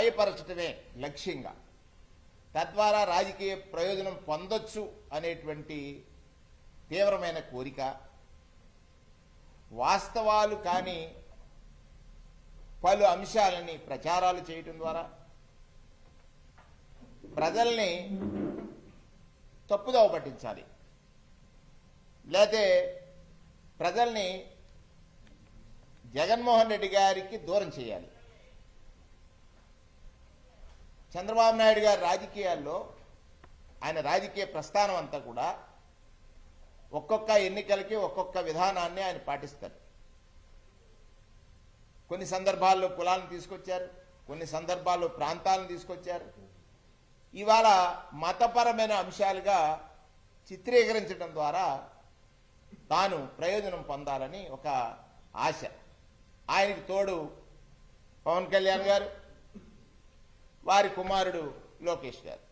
గాయపరచటమే లక్ష్యంగా, తద్వారా రాజకీయ ప్రయోజనం పొందొచ్చు అనేటువంటి తీవ్రమైన కోరిక, వాస్తవాలు కాని పలు అంశాలని ప్రచారాలు చేయటం ద్వారా ప్రజల్ని తప్పుదోవ పట్టించాలి, లేతే ప్రజల్ని జగన్మోహన్ రెడ్డి గారికి దూరం చేయాలి. చంద్రబాబు నాయుడు గారి రాజకీయాల్లో ఆయన రాజకీయ ప్రస్థానం అంతా కూడా ఒక్కొక్క ఎన్నికలకి ఒక్కొక్క విధానాన్ని ఆయన పాటిస్తారు. కొన్ని సందర్భాల్లో కులాలను తీసుకొచ్చారు, కొన్ని సందర్భాల్లో ప్రాంతాలను తీసుకొచ్చారు. ఇవాళ మతపరమైన అంశాలుగా చిత్రీకరించడం ద్వారా తాను ప్రయోజనం పొందాలని ఒక ఆశ. ఆయనకు తోడు పవన్ కళ్యాణ్ గారు, వారి కుమారుడు లోకేష్ గారు.